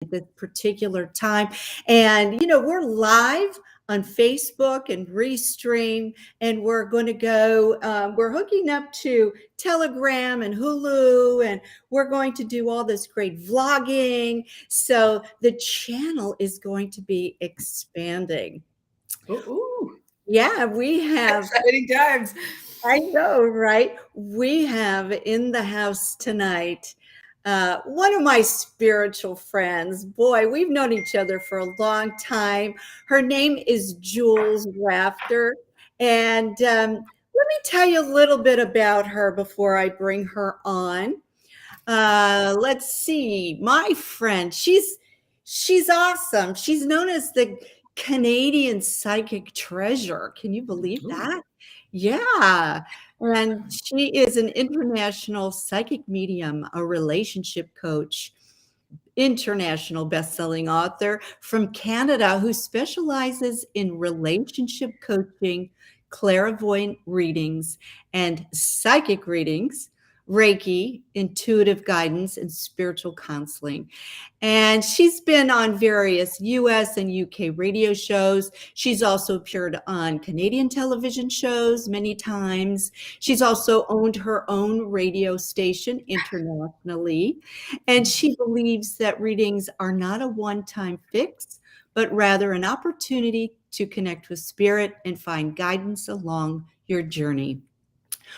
at this particular time. And, we're live on Facebook and Restream, and we're going to go, we're hooking up to Telegram and Hulu, and we're going to do all this great vlogging. So the channel is going to be expanding. Ooh. Yeah, we have. Exciting times. I know, right? We have in the house tonight one of my spiritual friends. Boy, we've known each other for a long time. Her name is Jewels Rafter. And let me tell you a little bit about her before I bring her on. Let's see. My friend, she's awesome. She's known as the Canadian psychic treasure. Can you believe that? Yeah. And she is an international psychic medium, a relationship coach, international best-selling author from Canada who specializes in relationship coaching, clairvoyant readings, and psychic readings, Reiki, intuitive guidance, and spiritual counseling. And she's been on various US and UK radio shows. She's also appeared on Canadian television shows many times. She's also owned her own radio station internationally. And she believes that readings are not a one-time fix, but rather an opportunity to connect with spirit and find guidance along your journey.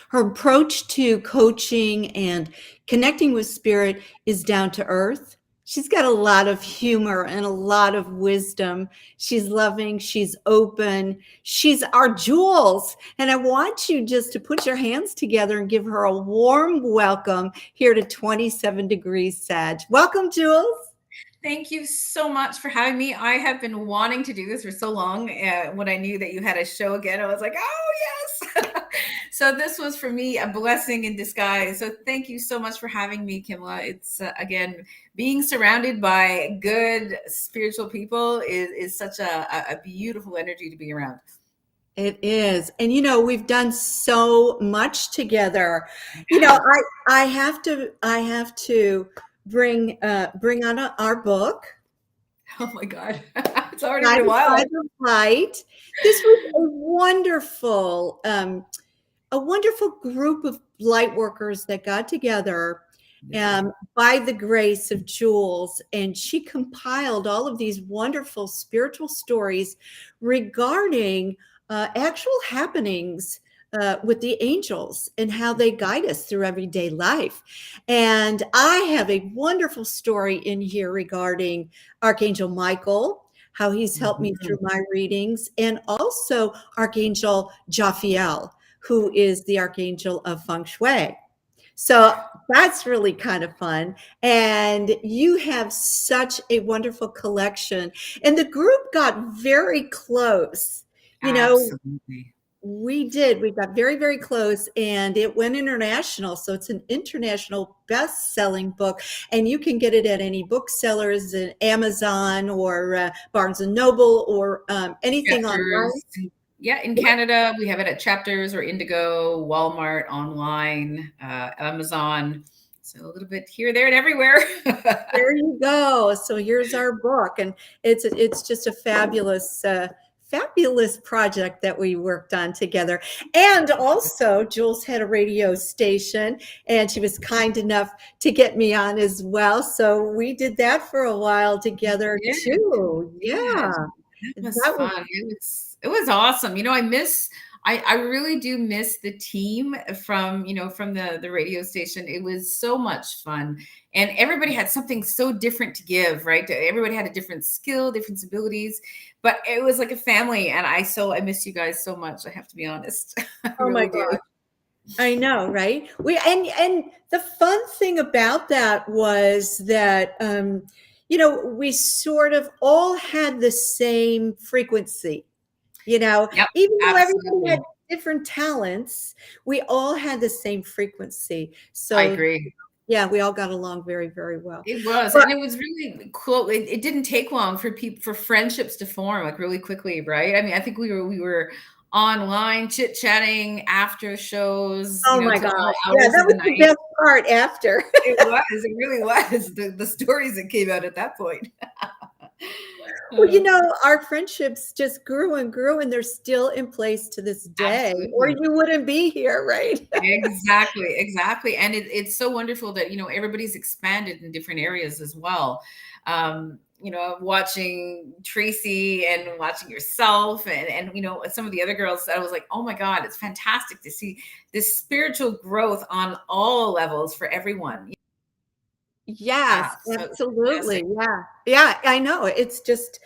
Her approach to coaching and connecting with spirit is down to earth. She's got a lot of humor and a lot of wisdom. She's loving, she's open, she's our Jewels. And I want you just to put your hands together and give her a warm welcome here to 27 Degrees Sag. Welcome, Jewels. Thank you so much for having me. I have been wanting to do this for so long. When I knew that you had a show again, I was like, oh, yes. So this was for me a blessing in disguise. So thank you so much for having me, Kimla. It's again, being surrounded by good spiritual people is such a beautiful energy to be around. It is. And we've done so much together. I have to bring on our book. Oh my God. It's already been a while. Light. This was a wonderful group of light workers that got together by the grace of Jewels, and she compiled all of these wonderful spiritual stories regarding actual happenings with the angels and how they guide us through everyday life. And I have a wonderful story in here regarding Archangel Michael, how he's helped me through my readings, and also Archangel Jophiel, who is the Archangel of Feng Shui. So that's really kind of fun. And you have such a wonderful collection. And the group got very close. Absolutely. We did. We got very, very close, and it went international. So it's an international best-selling book, and you can get it at any booksellers, Amazon or Barnes and Noble or anything online. Yeah, in Canada, we have it at Chapters or Indigo, Walmart, online, Amazon. So a little bit here, there, and everywhere. There you go. So here's our book, and it's just a fabulous project that we worked on together. And also, Jewels had a radio station, and she was kind enough to get me on as well. So we did that for a while together too. Yeah, that was fun. It was awesome. I really do miss the team from the radio station. It was so much fun. And everybody had something so different to give, right? Everybody had a different skill, different abilities, but it was like a family. And I miss you guys so much. I have to be honest. Oh my God. I know, right? And the fun thing about that was that, we sort of all had the same frequency. Even though everybody had different talents, we all had the same frequency. So I agree. Yeah, we all got along very, very well. It was, and it was really cool. It didn't take long for friendships to form like really quickly, right? I mean, I think we were online chit-chatting after shows, Oh my till all gosh. Yeah, hours that of the was the night. best part after. It really was, the stories that came out at that point. Well, Uh, our friendships just grew and grew, and they're still in place to this day, or Absolutely. you wouldn't be here, right? Exactly, exactly, and it's so wonderful that, everybody's expanded in different areas as well. Watching Tracy and watching yourself and some of the other girls, I was like, "Oh my God, it's fantastic to see this spiritual growth on all levels for everyone." Yes, So it's fantastic. absolutely. Yeah. Yeah, I know. It's just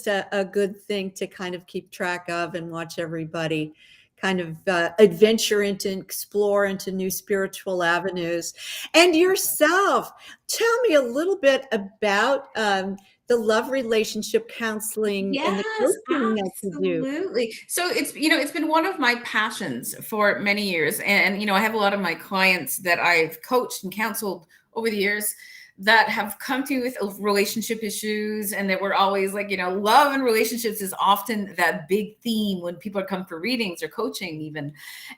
a good thing to kind of keep track of and watch everybody kind of adventure into and explore into new spiritual avenues. And yourself, tell me a little bit about the love relationship counseling and the Yes, coaching that you do. absolutely. So it's been one of my passions for many years. And I have a lot of my clients that I've coached and counseled over the years that have come to me with relationship issues, and that we're always like, love and relationships is often that big theme when people come for readings or coaching even.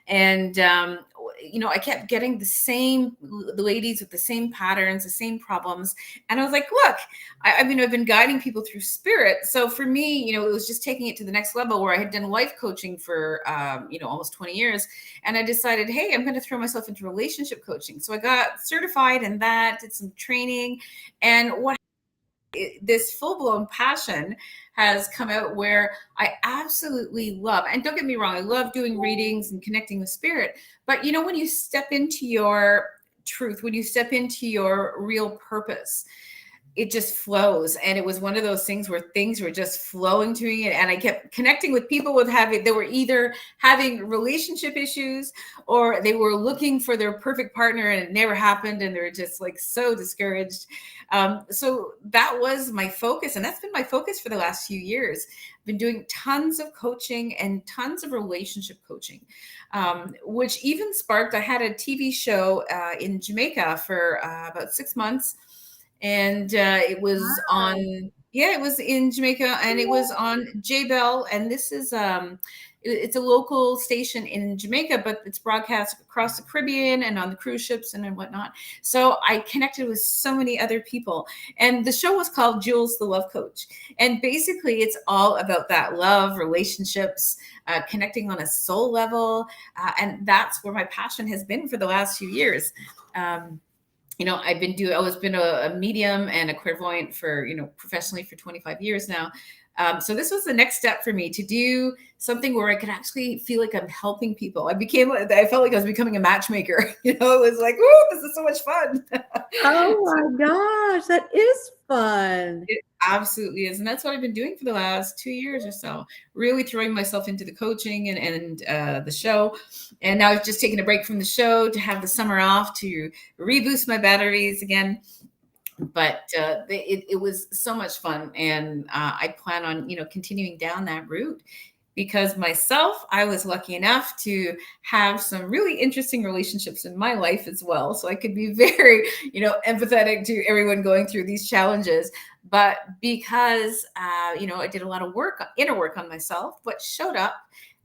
And I kept getting the ladies with the same patterns, the same problems. And I was like, look, I've been guiding people through spirit. So for me, it was just taking it to the next level, where I had done life coaching for, almost 20 years. And I decided, hey, I'm going to throw myself into relationship coaching. So I got certified in that, did some training. And this full blown passion has come out, where I absolutely love, and don't get me wrong, I love doing readings and connecting with spirit. But when you step into your truth, when you step into your real purpose, it just flows. And it was one of those things where things were just flowing to me, and I kept connecting with people they were either having relationship issues, or they were looking for their perfect partner and it never happened, and they're just like so discouraged. So that was my focus, and that's been my focus for the last few years. I've been doing tons of coaching and tons of relationship coaching, which even sparked, I had a TV show in Jamaica for about 6 months, and it was in Jamaica, and it was on J Bell. And this is it's a local station in Jamaica, but it's broadcast across the Caribbean and on the cruise ships and whatnot. So I connected with so many other people, and the show was called Jewels, the Love Coach. And basically, it's all about that love, relationships, connecting on a soul level, and that's where my passion has been for the last few years. I was been a medium and a clairvoyant for, professionally for 25 years now. So this was the next step for me, to do something where I could actually feel like I'm helping people. I felt like I was becoming a matchmaker. It was like, "Woo, this is so much fun." Oh my gosh, that is fun. It absolutely is. And that's what I've been doing for the last 2 years or so, really throwing myself into the coaching and the show. And now I've just taken a break from the show to have the summer off to reboost my batteries again. But it was so much fun. And I plan on, continuing down that route, because myself, I was lucky enough to have some really interesting relationships in my life as well. So I could be very, empathetic to everyone going through these challenges. But because, I did a lot of inner work on myself, what showed up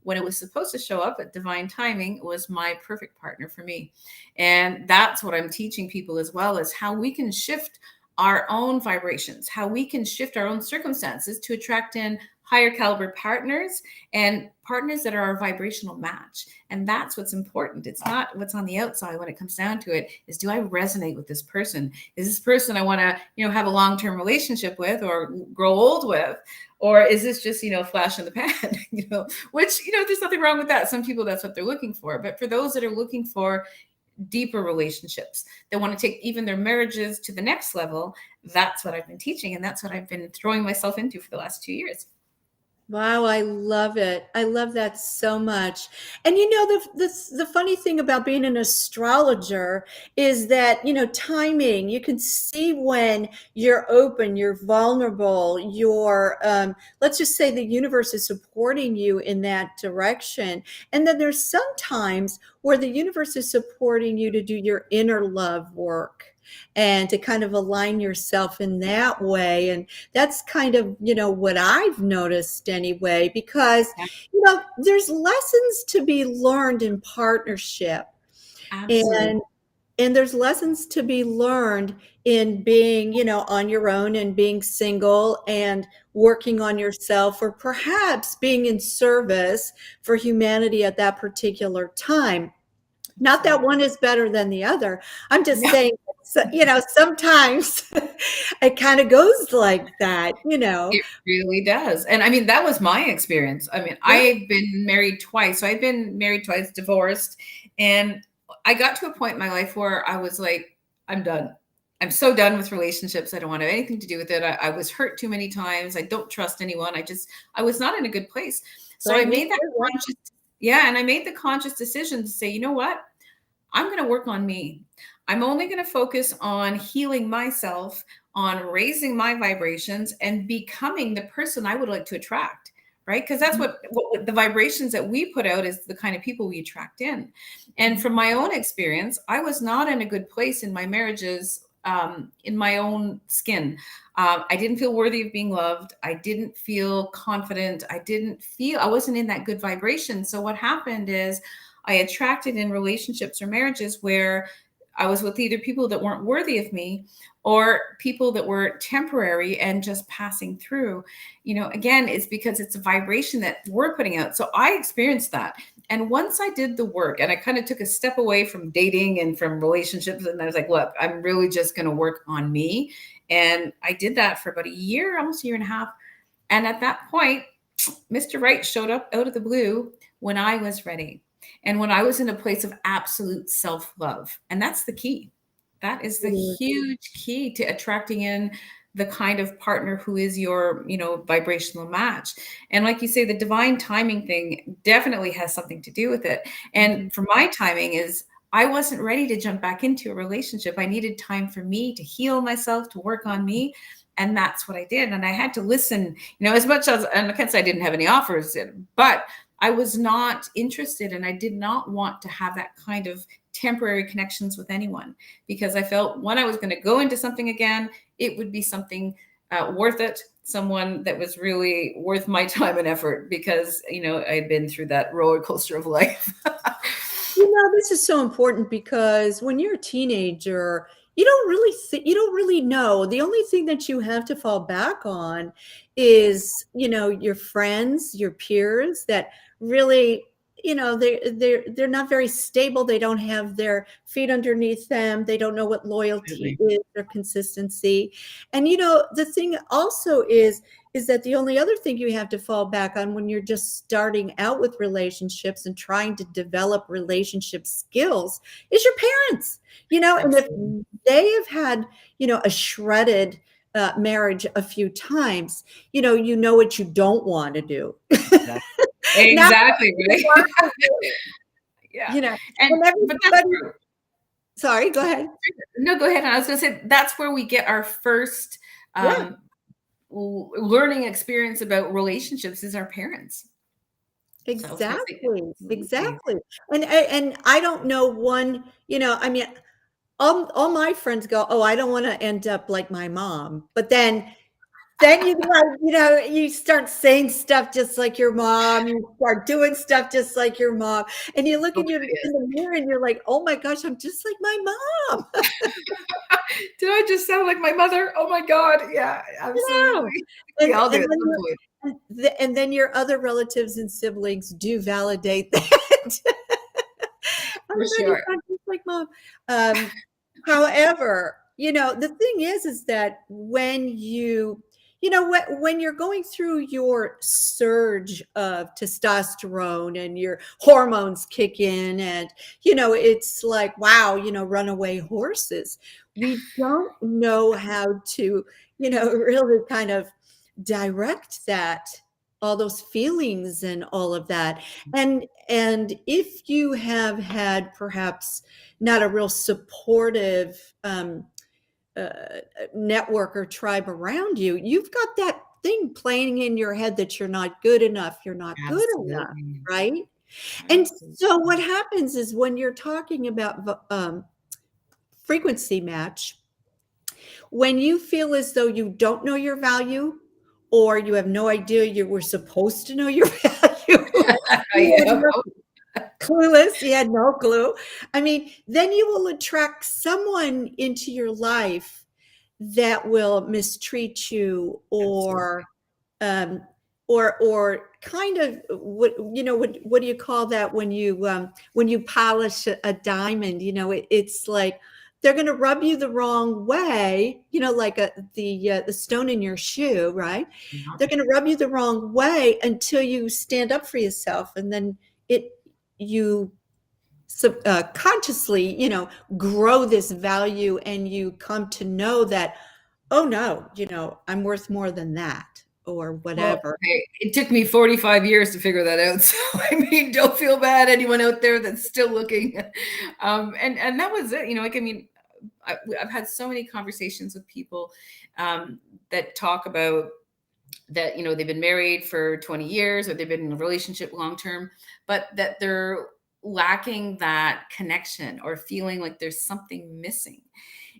when it was supposed to show up at divine timing was my perfect partner for me. And that's what I'm teaching people as well, is how we can shift our own vibrations, how we can shift our own circumstances to attract in higher caliber partners, and partners that are our vibrational match. And that's what's important. It's not what's on the outside. When it comes down to it, is, do I resonate with this person? Is this person I want to, have a long-term relationship with or grow old with? Or is this just, flash in the pan? Which, there's nothing wrong with that. Some people, that's what they're looking for. But for those that are looking for deeper relationships, they want to take even their marriages to the next level, that's what I've been teaching. And that's what I've been throwing myself into for the last 2 years. Wow, I love it. I love that so much. And the funny thing about being an astrologer is that, timing, you can see when you're open, you're vulnerable, let's just say the universe is supporting you in that direction. And then there's some times where the universe is supporting you to do your inner love work. and to kind of align yourself in that way. And that's kind of, what I've noticed anyway, because, Yeah, there's lessons to be learned in partnership. absolutely. And there's lessons to be learned in being, on your own and being single and working on yourself, or perhaps being in service for humanity at that particular time. Not that Absolutely. one is better than the other. I'm just No, saying, sometimes it kind of goes like that, it really does. And I mean, that was my experience. I mean, Yeah, I've been married twice. So I've been married twice, divorced. And I got to a point in my life where I was like, I'm done. I'm so done with relationships. I don't want to have anything to do with it. I was hurt too many times. I don't trust anyone. I was not in a good place. So I right. Me made that too. conscious, yeah. And I made the conscious decision to say, you know what? I'm going to work on me. I'm only going to focus on healing myself, on raising my vibrations and becoming the person I would like to attract, right? Because that's what the vibrations that we put out is the kind of people we attract in. And from my own experience, I was not in a good place in my marriages, in my own skin. I didn't feel worthy of being loved. I didn't feel confident. I wasn't in that good vibration. So what happened is I attracted in relationships or marriages where I was with either people that weren't worthy of me or people that were temporary and just passing through. Again, it's because it's a vibration that we're putting out. So I experienced that. And once I did the work and I kind of took a step away from dating and from relationships, and I was like, look, I'm really just going to work on me. And I did that for about a year, almost a year and a half. And at that point, Mr. Right showed up out of the blue when I was ready. And when I was in a place of absolute self love. And that's the key. That is the huge key to attracting in the kind of partner who is your, vibrational match. And like you say, the divine timing thing definitely has something to do with it. And for my timing is I wasn't ready to jump back into a relationship. I needed time for me to heal myself, to work on me. And that's what I did. And I had to listen, as much as, and I can't say I didn't have any offers, but I was not interested and I did not want to have that kind of temporary connections with anyone because I felt when I was going to go into something again, it would be something worth it, someone that was really worth my time and effort because, I'd been through that roller coaster of life. This is so important because when you're a teenager, you don't really know. The only thing that you have to fall back on is, your friends, your peers that really, they're not very stable. They don't have their feet underneath them. They don't know what loyalty is or consistency. And the thing also is that the only other thing you have to fall back on when you're just starting out with relationships and trying to develop relationship skills is your parents, and if Absolutely. they have had, a shredded marriage a few times, you know what you don't want to do. Exactly. Not Exactly. what you Right. want to do, Yeah. and But that's everybody, true. sorry, go ahead. No, go ahead. I was going to say that's where we get our first Yeah, learning experience about relationships is our parents. So I was going to say, exactly, absolutely. exactly. And I don't know one, I mean, all my friends go, "Oh, I don't wanna end up like my mom." But then you start saying stuff just like your mom, you start doing stuff just like your mom, and you look Oh, in the mirror and you're like, "Oh my gosh, I'm just like my mom." did I just sound like my mother? Oh my God. Yeah, No. absolutely. We And all do and at then some point. and then your other relatives and siblings do validate that. For Oh, that is sure. not just like mom. Um, However, the thing is that when you're going through your surge of testosterone and your hormones kick in, and it's like, wow, runaway horses. We don't know how to, really kind of direct that, all those feelings and all of that. And if you have had perhaps not a real supportive network or tribe around you, you've got that thing playing in your head that you're not good enough, you're not good enough, Absolutely. right? And so what Absolutely. happens is when you're talking about frequency match, when you feel as though you don't know your value, or you have no idea you were supposed to know your value, you had Yeah. no clueless, you had no clue. I mean, then you will attract someone into your life that will mistreat you, Absolutely. um, or kind of what do you call that when you polish a diamond? It's like they're going to rub you the wrong way. Like the stone in your shoe, right? Yeah. They're going to rub you the wrong way until you stand up for yourself, and then it you consciously grow this value, and you come to know that, oh no, I'm worth more than that, or Well, whatever. hey, it took me 45 years to figure that out. So, I mean, don't feel bad, anyone out there that's still looking. And that was it. Like, I mean, I've had so many conversations with people that talk about that, they've been married for 20 years or they've been in a relationship long term, but that they're lacking that connection or feeling like there's something missing.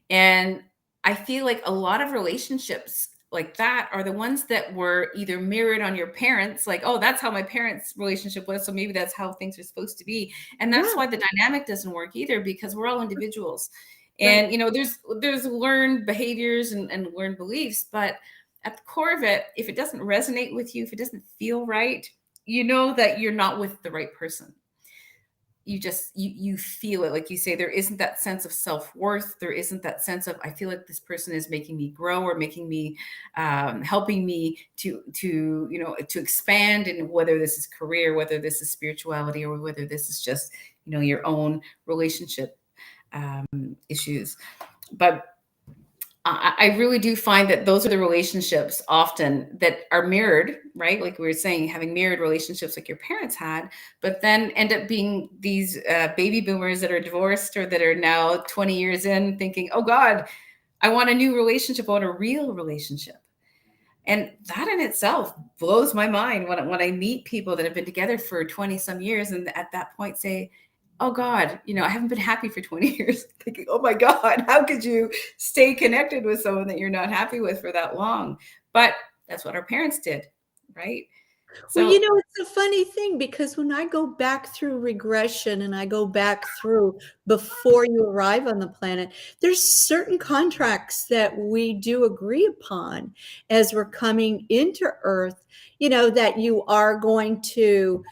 And I feel like a lot of relationships like that are the ones that were either mirrored on your parents, like, oh, that's how my parents' relationship was. So maybe that's how things are supposed to be. And that's Yeah, why the dynamic doesn't work either, because we're all individuals. right. And there's learned behaviors and learned beliefs, but at the core of it, if it doesn't resonate with you, if it doesn't feel right, you know that you're not with the right person. You feel it, like you say, there isn't that sense of self-worth, there isn't that sense of, I feel like this person is making me grow or making me helping me to expand, in whether this is career, whether this is spirituality, or whether this is just your own relationship issues. But I really do find that those are the relationships often that are mirrored, right? Like we were saying, having mirrored relationships like your parents had, but then end up being these baby boomers that are divorced or that are now 20 years in thinking, oh God, I want a new relationship. I want a real relationship. And that in itself blows my mind when I meet people that have been together for 20 some years and at that point say, oh God, I haven't been happy for 20 years. Thinking, oh my God, how could you stay connected with someone that you're not happy with for that long? But that's what our parents did, right? Well, So it's a funny thing, because when I go back through regression and I go back through before you arrive on the planet, there's certain contracts that we do agree upon as we're coming into Earth, that you are going to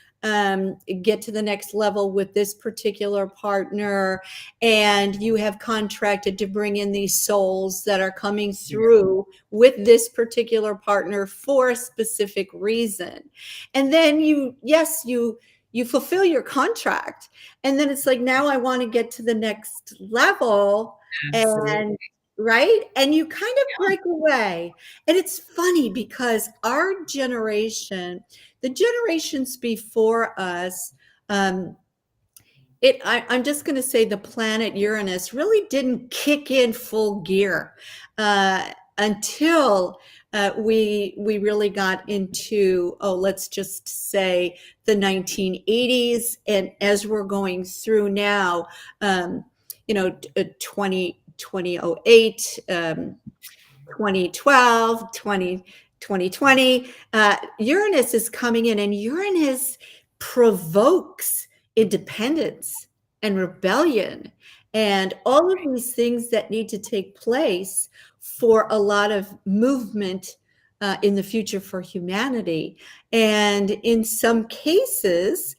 get to the next level with this particular partner, and you have contracted to bring in these souls that are coming yeah, through with this particular partner for a specific reason. And then you fulfill your contract, and then it's like, now I want to get to the next level. And absolutely. right, and you kind of break away. And it's funny, because our generation, the generations before us, um, I'm just going to say the planet Uranus really didn't kick in full gear until we really got into, let's just say, the 1980s, and as we're going through now, 2008, 2012, 2020, Uranus is coming in, and Uranus provokes independence and rebellion and all of these things that need to take place for a lot of movement in the future for humanity. And in some cases,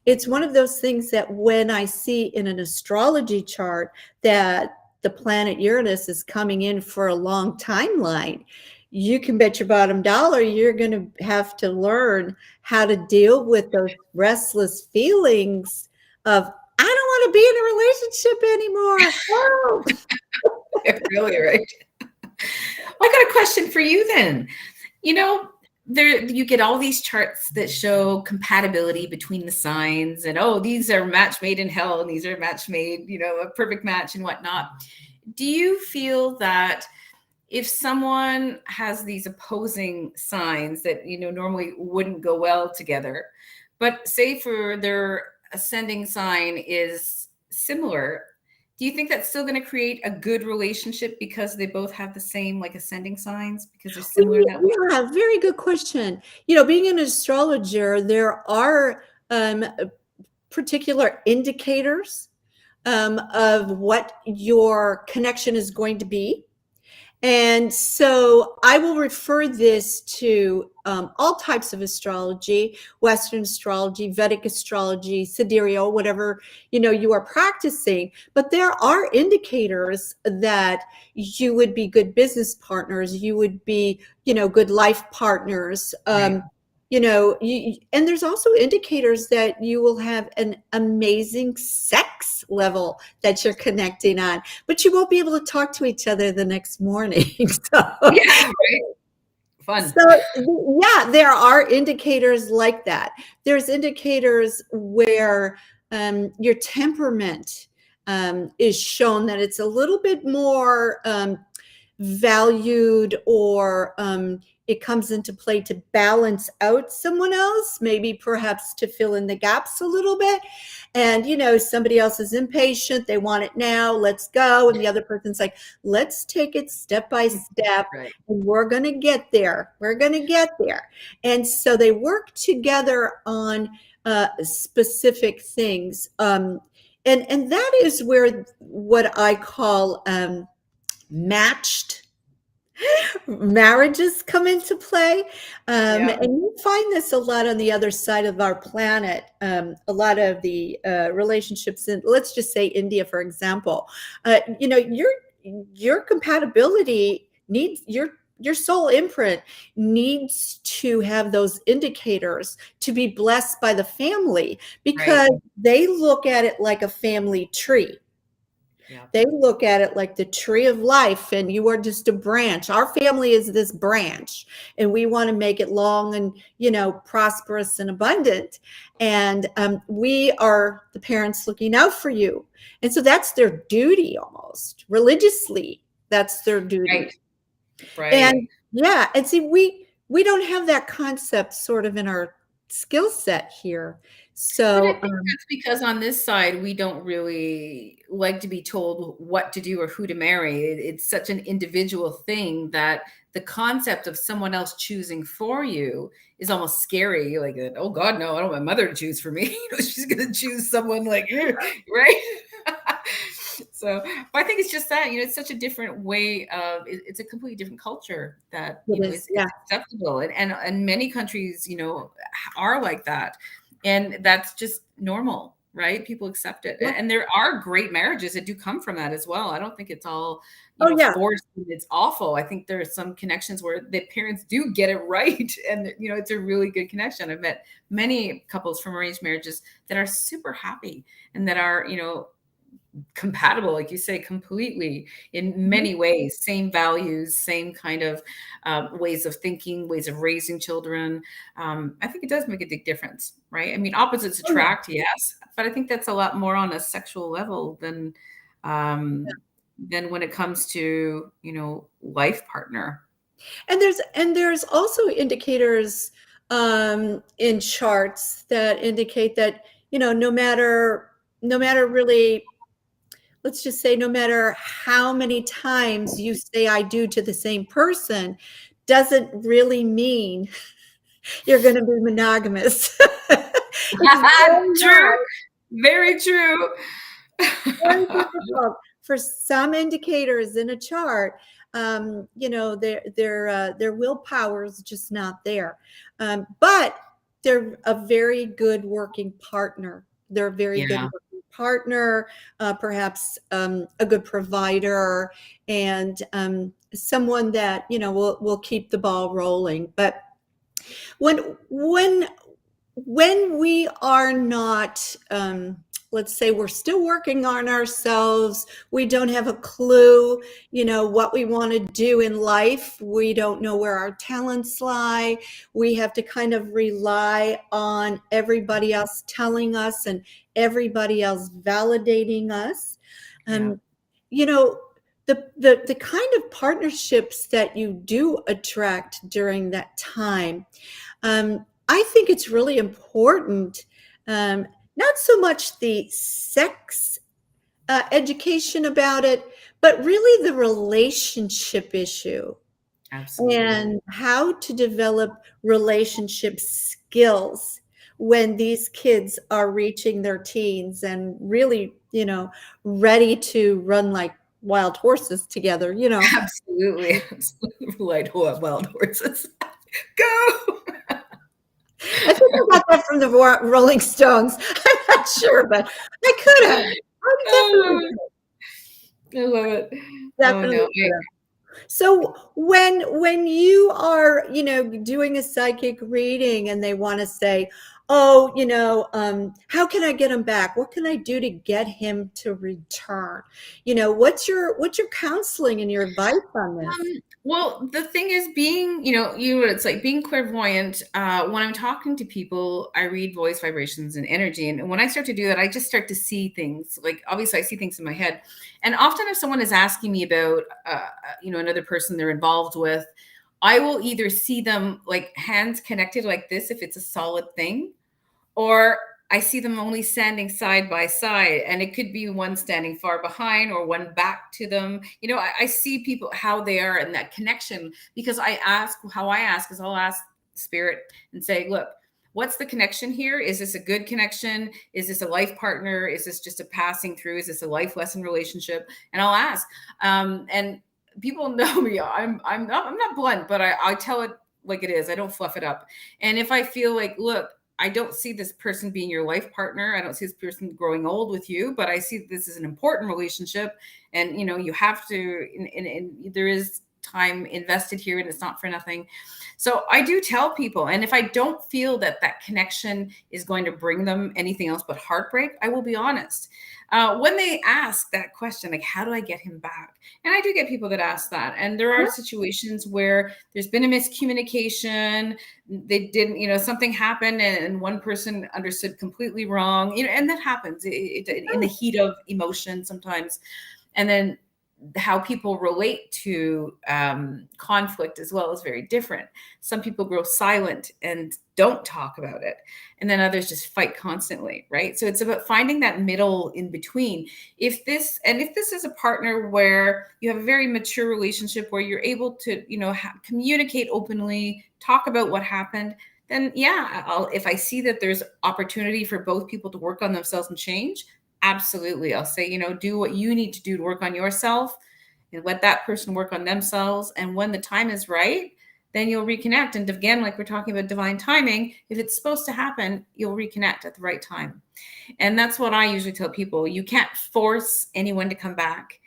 it's one of those things that when I see in an astrology chart that the planet Uranus is coming in for a long timeline, you can bet your bottom dollar you're going to have to learn how to deal with those restless feelings of, I don't want to be in a relationship anymore. Oh. Really, right? I got a question for you then. You know, there you get all these charts that show compatibility between the signs, and oh, these are match made in hell, and these are match made, a perfect match and whatnot. Do you feel that if someone has these opposing signs that normally wouldn't go well together, but say for their ascending sign is similar, Do you think that's still going to create a good relationship because they both have the same like ascending signs, because they're similar that way? Yeah, very good question. Being an astrologer, there are particular indicators of what your connection is going to be. And so I will refer this to all types of astrology: Western astrology, Vedic astrology, sidereal, whatever you are practicing. But there are indicators that you would be good business partners, you would be good life partners. Right. And there's also indicators that you will have an amazing sex level that you're connecting on, but you won't be able to talk to each other the next morning. Yeah, right. Fun. Yeah, there are indicators like that. There's indicators where your temperament is shown, that it's a little bit more valued, or it comes into play to balance out someone else, maybe perhaps to fill in the gaps a little bit. And somebody else is impatient, they want it now, let's go. And the other person's like, let's take it step by step, Right. and we're going to get there, and so they work together on specific things. And that is where what I call matched marriages come into play. Yeah. And you find this a lot on the other side of our planet. A lot of the relationships in, let's just say, India, for example, your compatibility needs your soul imprint needs to have those indicators to be blessed by the family, because Right. they look at it like a family tree. Yeah. They look at it like the tree of life, and you are just a branch. Our family is this branch, and we want to make it long and prosperous and abundant. And we are the parents looking out for you. And so that's their duty, almost religiously. That's their duty. Right. Right. And yeah, and see, we don't have that concept sort of in our skill set here. But I So think that's because on this side, we don't really like to be told what to do or who to marry. It's such an individual thing that the concept of someone else choosing for you is almost scary. Like, oh God, no, I don't want my mother to choose for me. She's going to choose someone like, right? So, but I think it's just that, it's such a different way of, it's a completely different culture that, it is, it's yeah. acceptable. And many countries, are like that. And that's just normal, right? People accept it. Yeah. And there are great marriages that do come from that as well. I don't think it's all, Oh, yeah. forced and it's awful. I think there are some connections where the parents do get it right. And, it's a really good connection. I've met many couples from arranged marriages that are super happy and that are, compatible, like you say, completely in many ways, same values, same kind of ways of thinking, ways of raising children. I think it does make a big difference, right? I mean, opposites Oh, yeah. attract, yes, but I think that's a lot more on a sexual level than when it comes to, life partner. And there's also indicators in charts that indicate that no matter really, let's just say, no matter how many times you say I do to the same person, doesn't really mean you're going to be monogamous. It's very True, hard, very true. very difficult for some indicators in a chart. Their willpower is just not there, but they're a very good working partner. They're a very good Yeah. working partner, perhaps a good provider, and someone that will keep the ball rolling. But when when when we are not, let's say we're still working on ourselves, we don't have a clue what we want to do in life, we don't know where our talents lie, we have to kind of rely on everybody else telling us and everybody else validating us. Yeah. um, you know the kind of partnerships that you do attract during that time, I think it's really important, not so much the sex education about it, but really the relationship issue Absolutely. and how to develop relationship skills when these kids are reaching their teens and really, ready to run like wild horses together, Absolutely. Absolutely. Wild horses. Go. I think I got that from the Rolling Stones. I'm not sure, but I could have. I I love it. Oh definitely no. could have. So when you are, doing a psychic reading and they want to say, "Oh, how can I get him back? What can I do to get him to return?" What's your counseling and your advice on this? Well, the thing is being, it's like being clairvoyant. When I'm talking to people, I read voice vibrations and energy. And when I start to do that, I just start to see things. Like, obviously, I see things in my head. And often if someone is asking me about, another person they're involved with, I will either see them like hands connected like this, if it's a solid thing, or I see them only standing side by side, and it could be one standing far behind or one back to them. I see people how they are in that connection, because how I ask is I'll ask spirit and say, look, what's the connection here? Is this a good connection? Is this a life partner? Is this just a passing through? Is this a life lesson relationship? And I'll ask. And people know me. I'm not blunt, but I tell it like it is. I don't fluff it up. And if I feel like, look, I don't see this person being your life partner. I don't see this person growing old with you, but I see this is an important relationship. And, you have to, and there is time invested here and it's not for nothing. So I do tell people, and if I don't feel that that connection is going to bring them anything else but heartbreak, I will be honest. When they ask that question, like, how do I get him back? And I do get people that ask that. And there are situations where there's been a miscommunication. They didn't, something happened and one person understood completely wrong, and that happens in the heat of emotion sometimes. And then how people relate to conflict as well is very different. Some people grow silent and don't talk about it, and then others just fight constantly, right? So it's about finding that middle in between. If this is a partner where you have a very mature relationship where you're able to communicate openly, talk about what happened, then if I see that there's opportunity for both people to work on themselves and change, absolutely, I'll say, do what you need to do to work on yourself and let that person work on themselves. And when the time is right, then you'll reconnect. And again, like we're talking about divine timing, if it's supposed to happen, you'll reconnect at the right time. And that's what I usually tell people. You can't force anyone to come back.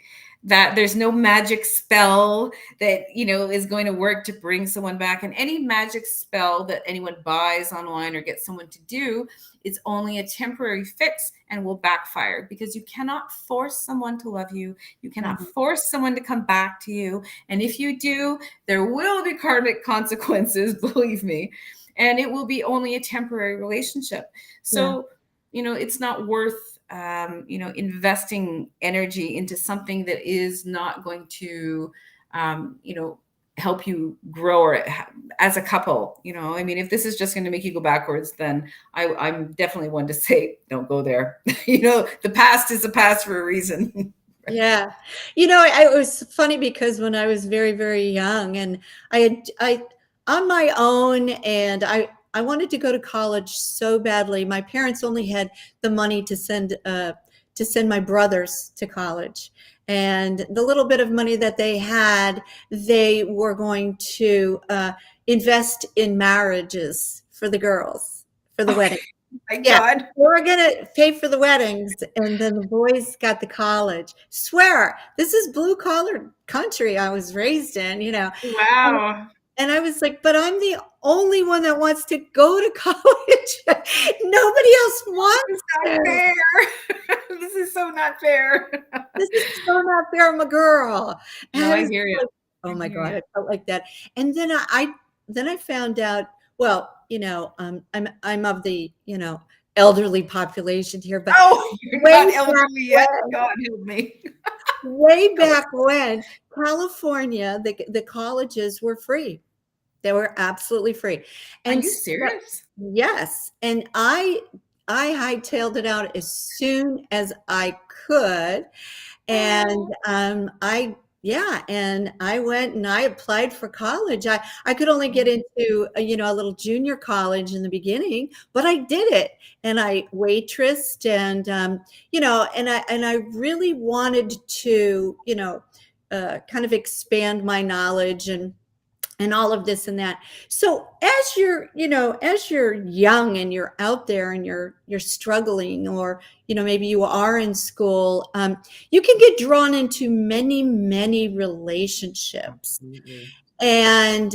That there's no magic spell that is going to work to bring someone back. And any magic spell that anyone buys online or gets someone to do is only a temporary fix and will backfire, because you cannot force someone to love you. You cannot force someone to come back to you. And if you do, there will be karmic consequences, believe me. And it will be only a temporary relationship. So, it's not worth investing energy into something that is not going to, help you grow or as a couple. If this is just going to make you go backwards, then I'm definitely one to say, don't go there. The past is the past for a reason. Yeah. It was funny because when I was very, very young and I on my own, and I wanted to go to college so badly. My parents only had the money to send my brothers to college. And the little bit of money that they had, they were going to invest in marriages for the girls, for the wedding. My Yeah, God. we're gonna pay for the weddings, and then the boys got the college. Swear, this is blue collar country I was raised in, Wow. And I was like, but I'm the only one that wants to go to college. Nobody else It's wants not to. fair. This is so not fair. This is so not fair. I'm a girl. And No, I I was hear you. like, I oh my hear God, you. I felt like that. And then I found out, well, I'm of the, elderly population here, but Oh, you're way not back elderly yet. when, God help me. way Go. back when, California, the colleges were free. They were absolutely free. Are And you so, serious? yes, and I I hightailed it out as soon as I could. And Oh, and I went and I applied for college. I could only get into a little junior college in the beginning, but I did it, and I waitressed, and and I really wanted to kind of expand my knowledge and all of this and that. So as you're young and you're out there and you're struggling, or maybe you are in school, you can get drawn into many, many relationships. absolutely. And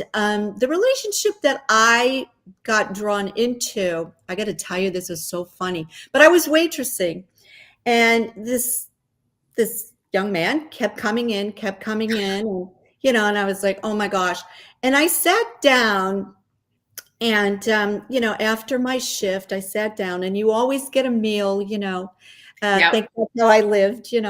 the relationship that I got drawn into, I got to tell you, this was so funny. But I was waitressing, and this young man kept coming in, and and I was like, oh my gosh. And I sat down, and after my shift, I sat down, and you always get a meal, I Yep. think that's how I lived, and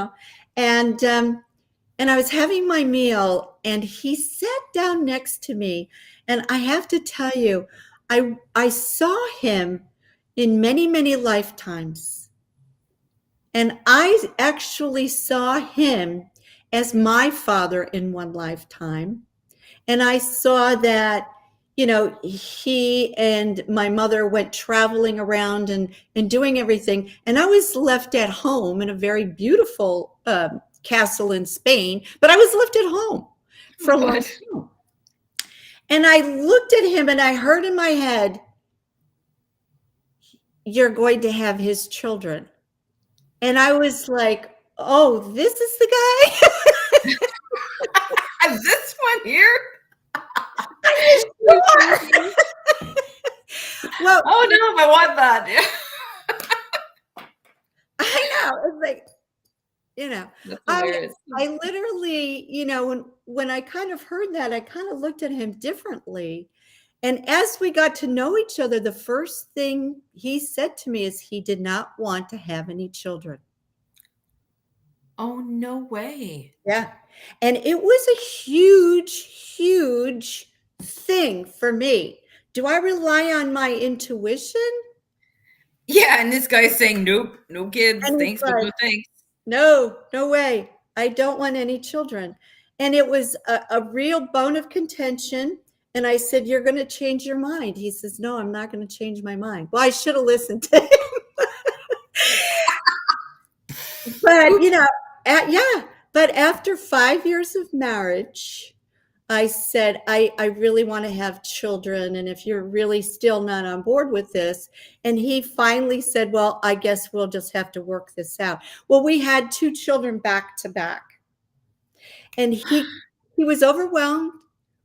I was having my meal, and he sat down next to me, and I have to tell you, I saw him in many, many lifetimes. And I actually saw him as my father in one lifetime. And I saw that, he and my mother went traveling around and doing everything. And I was left at home in a very beautiful castle in Spain, but I was left at home Oh for a long God. time. And I looked at him and I heard in my head, you're going to have his children. And I was like, oh, this is the guy? This one here. Are you sure? Well, Oh no, I want that. Yeah. I know. It's like, That's I hilarious. I literally, when I kind of heard that, I kind of looked at him differently. And as we got to know each other, the first thing he said to me is he did not want to have any children. Oh no way. Yeah. And it was a huge, huge thing for me. Do I rely on my intuition? Yeah, and this guy's saying, nope, no kids. And it's Thanks, but like, no thanks. no, no way. I don't want any children. And it was a real bone of contention. And I said, you're going to change your mind. He says, no, I'm not going to change my mind. Well, I should have listened to him. But, Oops. yeah. But after 5 years of marriage, I said, I really want to have children. And if you're really still not on board with this. And he finally said, well, I guess we'll just have to work this out. Well, we had 2 children back to back. And he was overwhelmed,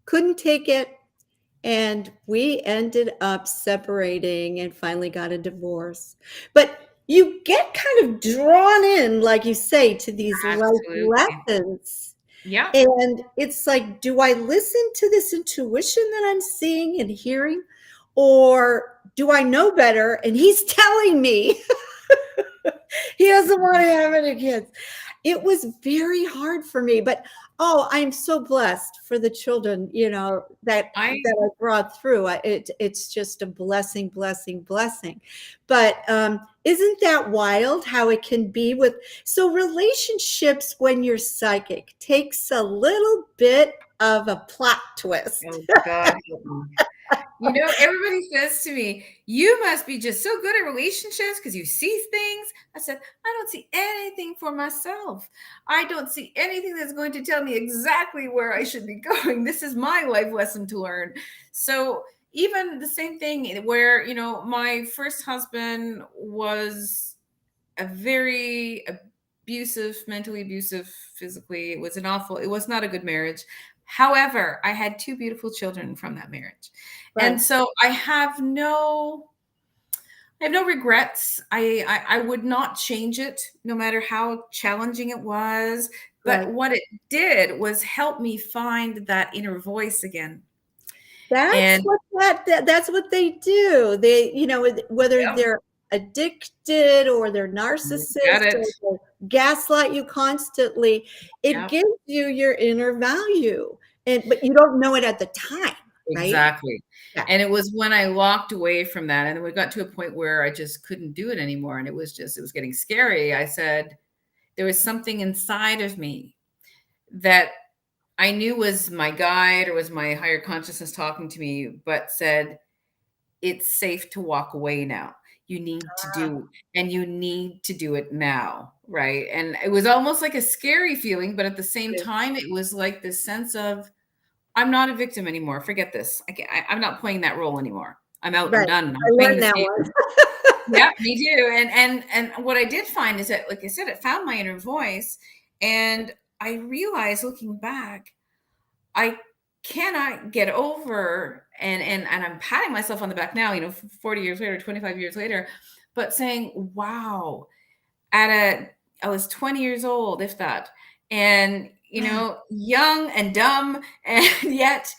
couldn't take it. And we ended up separating and finally got a divorce. But you get kind of drawn in, like you say, to these life Absolutely. lessons. Yeah. And it's like, do I listen to this intuition that I'm seeing and hearing? Or do I know better? And he's telling me he doesn't want to have any kids. It was very hard for me, but I'm so blessed for the children, that I I brought through. It's just a blessing, blessing, blessing. But isn't that wild how it can be with relationships when you're psychic takes a little bit of a plot twist. oh God. Everybody says to me, you must be just so good at relationships because you see things. I said, I don't see anything for myself. I don't see anything that's going to tell me exactly where I should be going. This is my life lesson to learn. So even the same thing where, my first husband was a very abusive, mentally abusive, physically. It was not a good marriage. However, I had 2 beautiful children from that marriage. And Right. so I have no regrets. I would not change it, no matter how challenging it was. But Right. what it did was help me find that inner voice again. That's And what that's what they do. They, whether yep, they're addicted or they're you got narcissist it. or they gaslight you constantly, it Yep. gives you your inner value. But you don't know it at the time. right? Exactly. Yeah. And it was when I walked away from that, and then we got to a point where I just couldn't do it anymore. And it was getting scary. I said, there was something inside of me that I knew was my guide or was my higher consciousness talking to me, but said, it's safe to walk away now. You need to do, and you need to do it now. Right. And it was almost like a scary feeling, but at the same time, it was like this sense of, I'm not a victim anymore. Forget this. I'm not playing that role anymore. I'm out. I'm Right. done. I I'm playing learned this that game. one. Yeah, me too. And what I did find is that, like I said, it found my inner voice, and I realized looking back, I cannot get over, and I'm patting myself on the back now, 40 years later, 25 years later, but saying, wow, I was 20 years old, if that, and Yeah. young and dumb, and yet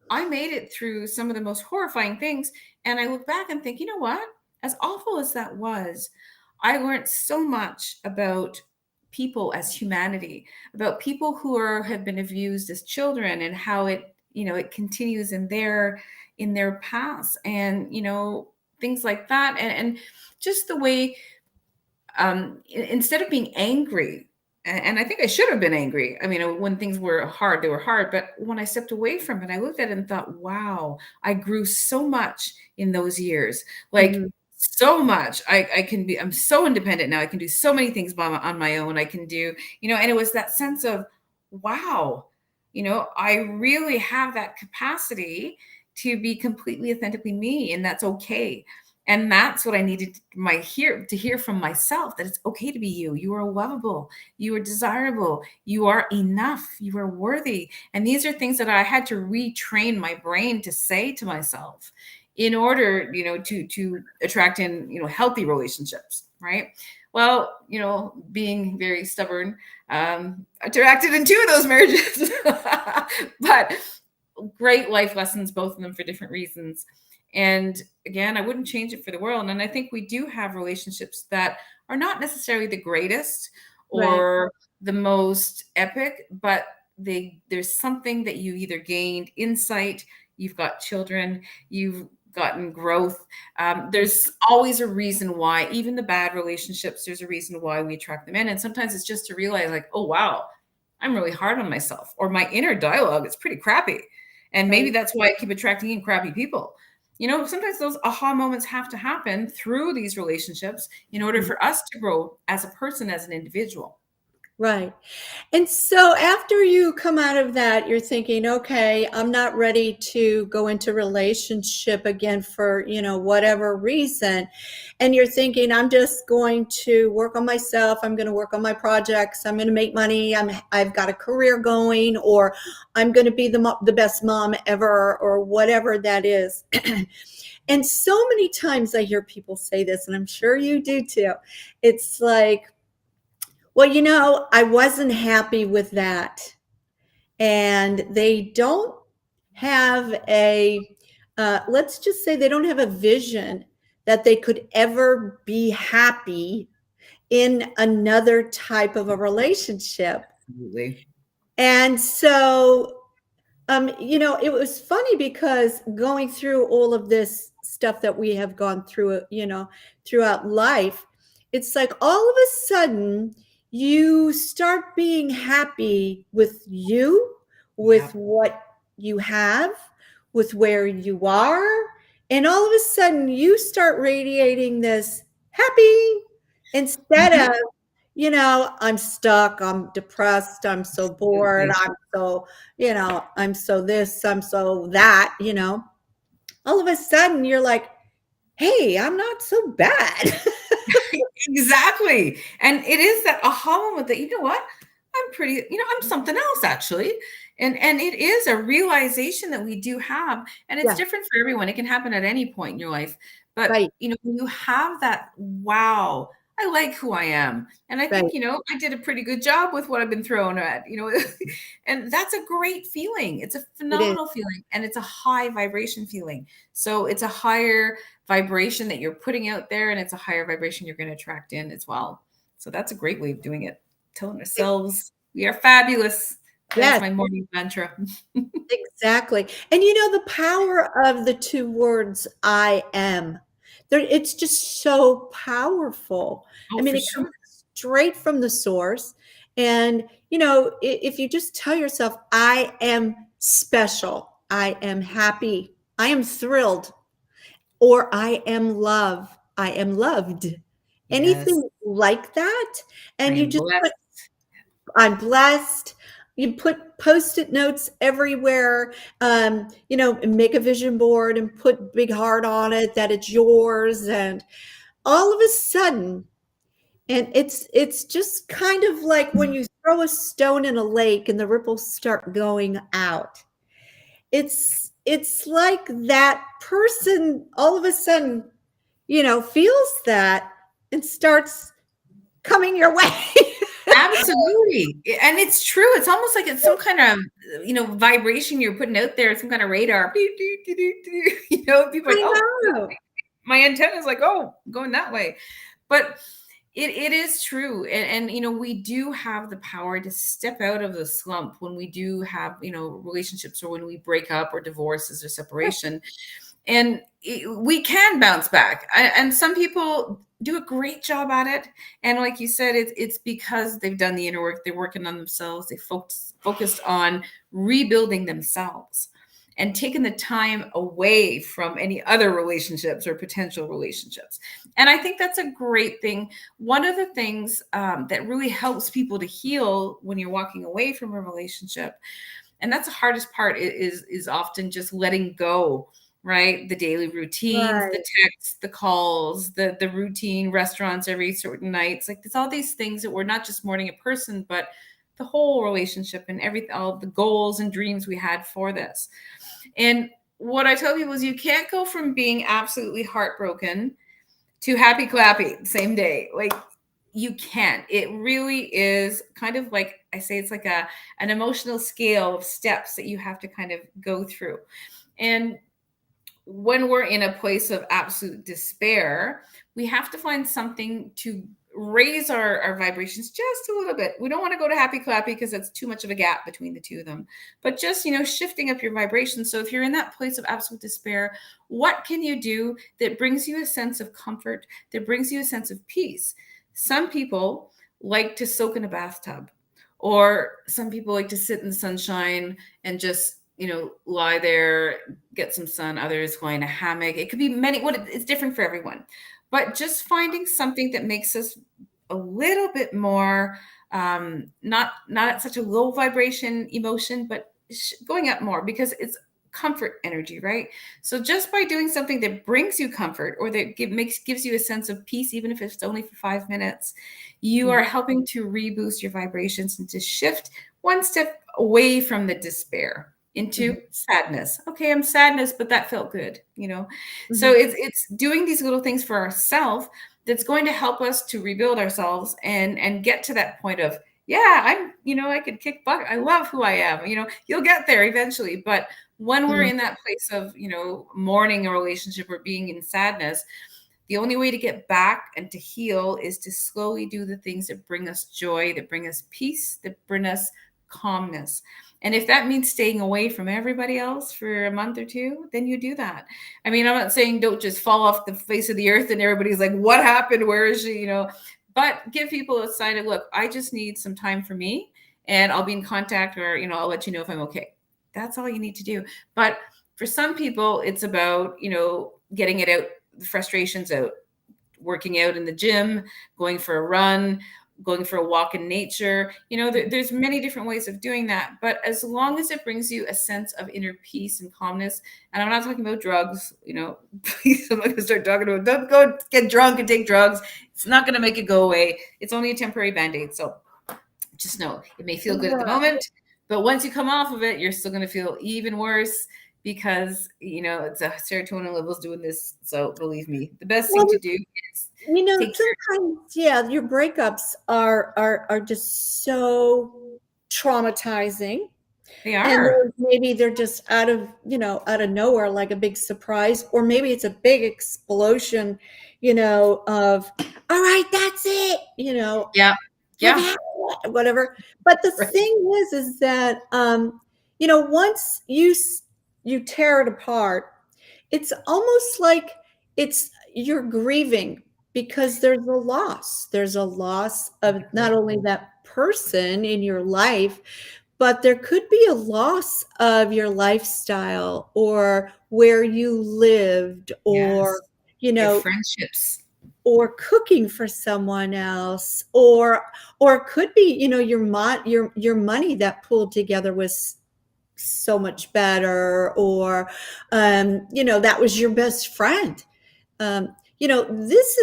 I made it through some of the most horrifying things. And I look back and think, you know what? As awful as that was, I learned so much about people as humanity, about people who have been abused as children, and how it continues in their past, and things like that, and just the way, instead of being angry, and I think I should have been angry. I mean, when things were hard, they were hard. But when I stepped away from it, I looked at it and thought, wow, I grew so much in those years. Like, Mhm. so much. I'm so independent now. I can do so many things on my own. I can do, and it was that sense of, wow, I really have that capacity to be completely authentically me, and that's okay. And that's what I needed to hear from myself, that it's okay to be you. You are lovable. You are desirable. You are enough. You are worthy. And these are things that I had to retrain my brain to say to myself in order, to attract in, healthy relationships. Right. Well, being very stubborn, attracted in two of those marriages, but great life lessons, both of them for different reasons. And again, I wouldn't change it for the world. And I think we do have relationships that are not necessarily the greatest Right. or the most epic, but there's something that you either gained insight, you've got children, you've gotten growth. There's always a reason why, even the bad relationships, there's a reason why we attract them in. And sometimes it's just to realize, like, oh, wow, I'm really hard on myself, or my inner dialogue is pretty crappy. And maybe Right. that's why I keep attracting in crappy people. Sometimes those aha moments have to happen through these relationships in order Mhm. for us to grow as a person, as an individual. Right. And so after you come out of that, you're thinking, okay, I'm not ready to go into relationship again for, whatever reason. And you're thinking, I'm just going to work on myself. I'm going to work on my projects. I'm going to make money. I've got a career going, or I'm going to be the best mom ever, or whatever that is. And so many times I hear people say this, and I'm sure you do too. It's like, well, I wasn't happy with that. And they don't have let's just say they don't have a vision that they could ever be happy in another type of a relationship. Absolutely. And so it was funny because going through all of this stuff that we have gone through, throughout life, it's like all of a sudden you start being happy with you, with Yeah. what you have, with where you are. And all of a sudden you start radiating this happy instead Mhm. of, I'm stuck, I'm depressed, I'm so bored, Absolutely. I'm so this, I'm so that, all of a sudden you're like, hey, I'm not so bad. Exactly. And it is that aha moment that, you know what? I'm something else, actually. And it is a realization that we do have. And it's Yeah, different for everyone. It can happen at any point in your life. But, right, when you have that, wow, I like who I am. And I right. think, I did a pretty good job with what I've been thrown at, and that's a great feeling. It's a It is. phenomenal feeling. And it's a high vibration feeling. So it's a higher vibration that you're putting out there, and it's a higher vibration you're going to attract in as well. So that's a great way of doing it. Telling ourselves we are fabulous. That's Yes, my morning mantra. exactly. And the power of the two words I am. It's just so powerful. I Oh, mean, for it comes sure. straight from the source. And, if you just tell yourself, I am special, I am happy, I am thrilled, or I am love, I am loved, Yes. anything like that. I And you am just blessed. put, I'm blessed. You put post-it notes everywhere, and make a vision board and put big heart on it that it's yours. And all of a sudden, and it's just kind of like when you throw a stone in a lake and the ripples start going out. It's like that person all of a sudden, feels that and starts coming your way. Absolutely. And it's true. It's almost like it's some kind of, vibration you're putting out there, some kind of radar. People are like, I oh, know. my antenna is like, oh, going that way. But it is true. And we do have the power to step out of the slump when we do have, relationships, or when we break up, or divorces, or separation. And we can bounce back. And some people do a great job at it. And like you said, it's because they've done the inner work. They're working on themselves. They focused on rebuilding themselves and taking the time away from any other relationships or potential relationships. And I think that's a great thing. One of the things that really helps people to heal when you're walking away from a relationship, and that's the hardest part, is often just letting go, right? The daily routines, Right. the texts, the calls, the routine restaurants every certain nights. Like, there's all these things that we're not just mourning a person, but the whole relationship and everything, all the goals and dreams we had for this. And what I tell people is, you can't go from being absolutely heartbroken to happy clappy the same day. Like, you can't. It really is kind of like, I say, it's like an emotional scale of steps that you have to kind of go through. And when we're in a place of absolute despair, we have to find something to raise our vibrations just a little bit. We don't want to go to happy clappy because that's too much of a gap between the two of them. But just, shifting up your vibration. So if you're in that place of absolute despair, what can you do that brings you a sense of comfort, that brings you a sense of peace? Some people like to soak in a bathtub, or some people like to sit in the sunshine and just, lie there, get some sun. Others lie in a hammock. It could be it's different for everyone. But just finding something that makes us a little bit more, not at such a low vibration emotion, but going up more, because it's comfort energy, right? So just by doing something that brings you comfort, or that gives you a sense of peace, even if it's only for 5 minutes, you are helping to reboost your vibrations and to shift one step away from the despair into sadness. Okay, I'm sadness, but that felt good. So it's doing these little things for ourselves that's going to help us to rebuild ourselves and get to that point of, yeah, I could kick butt. I love who I am. You'll get there eventually. But when we're in that place of, mourning a relationship or being in sadness, the only way to get back and to heal is to slowly do the things that bring us joy, that bring us peace, that bring us calmness. And if that means staying away from everybody else for a month or two, then you do that. I mean, I'm not saying don't just fall off the face of the earth and everybody's like, what happened? Where is she? But give people a sign of, look, I just need some time for me, and I'll be in contact, or, I'll let you know if I'm okay. That's all you need to do. But for some people, it's about, getting it out, the frustrations out, working out in the gym, going for a run, going for a walk in nature. There's many different ways of doing that. But as long as it brings you a sense of inner peace and calmness, and I'm not talking about drugs, please, I'm not going to start talking about, don't go get drunk and take drugs. It's not going to make it go away. It's only a temporary Band-Aid. So just know it may feel good at the moment, but once you come off of it, you're still going to feel even worse, because it's a serotonin levels doing this. So believe me, the best thing Well, to do is take care. sometimes, yeah, your breakups are just so traumatizing. They And are. maybe they're just out of nowhere, like a big surprise, or maybe it's a big explosion, of, all right, that's it, Yeah. I've Yeah. had whatever. But the Right. thing is that, once you tear it apart, it's almost like you're grieving because there's a loss of not only that person in your life, but there could be a loss of your lifestyle or where you lived, or Yes. you Your know friendships. or cooking for someone else, or it could be, your money that pulled together was so much better, or that was your best friend. This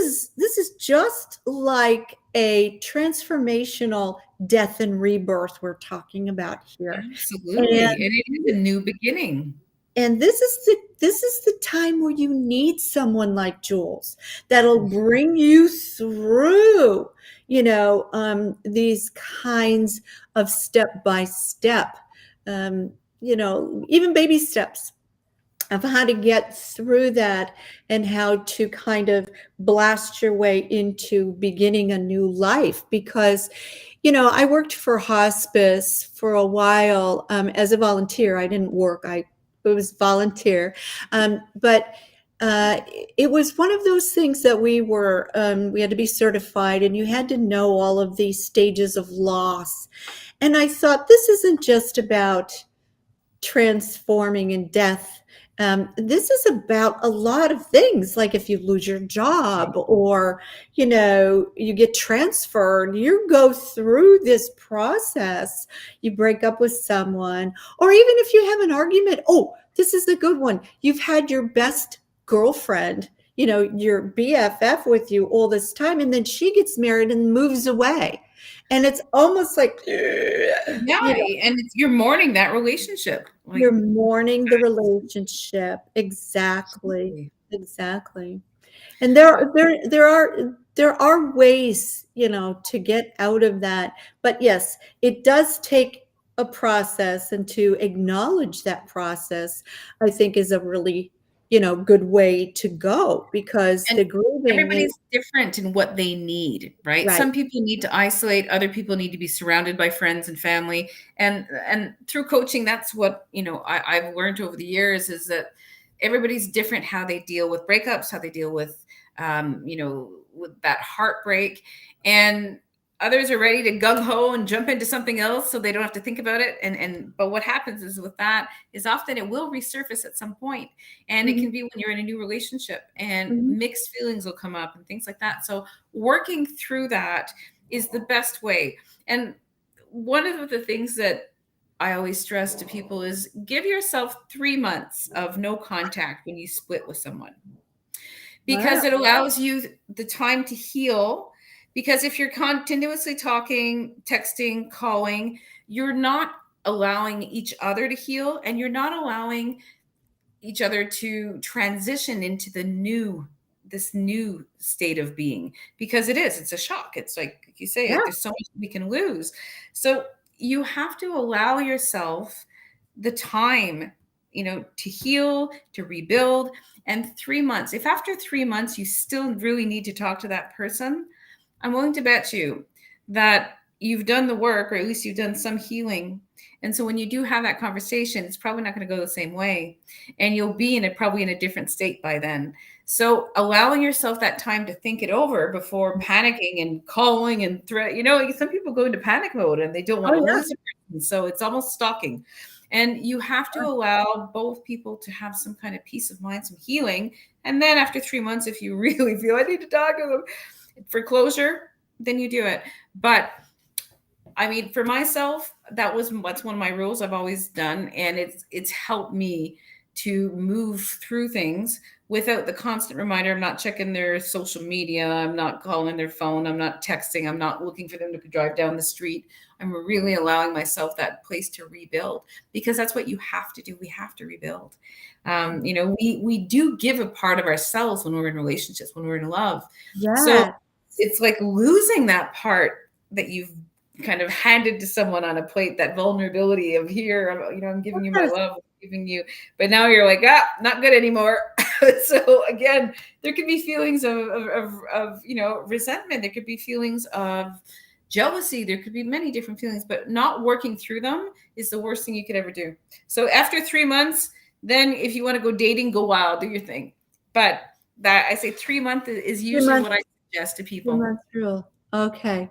is just like a transformational death and rebirth we're talking about here. Absolutely. And And it is a new beginning. this is the time where you need someone like Jules that'll bring you through, these kinds of step by step, even baby steps of how to get through that, and how to kind of blast your way into beginning a new life. Because I worked for hospice for a while, as a volunteer. I didn't work, it was volunteer. But it was one of those things that we had to be certified, and you had to know all of these stages of loss. And I thought, this isn't just about transforming in death. This is about a lot of things, like if you lose your job, or you get transferred, you go through this process, you break up with someone, or even if you have an argument. Oh, this is a good one. You've had your best girlfriend, your BFF with you all this time, and then she gets married and moves away, and it's almost like Yeah, and you're mourning that relationship. you're Like, mourning the relationship. Exactly. absolutely. Exactly. And there are ways, to get out of that. But yes, it does take a process, and to acknowledge that process, I think, is a really, good way to go, because And the grieving is everybody's different in what they need, right? right. Some people need to isolate, other people need to be surrounded by friends and family. And through coaching, that's what, I've learned over the years, is that everybody's different, how they deal with breakups, how they deal with with that heartbreak. And others are ready to gung ho and jump into something else so they don't have to think about it. But what happens is, with that, is often it will resurface at some point. And it Mhm, can be when you're in a new relationship, and mhm. mixed feelings will come up and things like that. So working through that is the best way. And one of the things that I always stress to people is, give yourself 3 months of no contact when you split with someone, Wow. because it allows you the time to heal. Because if you're continuously talking, texting, calling, you're not allowing each other to heal, and you're not allowing each other to transition into this new state of being, because it's a shock. It's like you say, Yeah. there's so much we can lose. So you have to allow yourself the time, to heal, to rebuild. And 3 months, if after 3 months you still really need to talk to that person, I'm willing to bet you that you've done the work, or at least you've done some healing. And so when you do have that conversation, it's probably not going to go the same way. And you'll be probably in a different state by then. So allowing yourself that time to think it over before panicking and calling and threat, some people go into panic mode and they don't want Oh to yeah. lose a person. So it's almost stalking. And you have to allow both people to have some kind of peace of mind, some healing. And then after 3 months, if you really feel I need to talk to them for closure, then you do it. But I mean, for myself, that's one of my rules I've always done, and it's helped me to move through things without the constant reminder. I'm not checking their social media, I'm not calling their phone, I'm not texting, I'm not looking for them to drive down the street. I'm really allowing myself that place to rebuild, because that's what you have to do. We have to rebuild. We do give a part of ourselves when we're in relationships, when we're in love. So Yeah. it's like losing that part that you've kind of handed to someone on a plate, that vulnerability of, here, I'm giving you my Yes. love, I'm giving you, but now you're like, not good anymore. So again, there could be feelings of resentment. There could be feelings of Jealousy, there could be many different feelings, but not working through them is the worst thing you could ever do. So after 3 months, then if you want to go dating, go wild, do your thing. But that, I say 3 months is usually what I suggest to people. 3 month rule. Okay.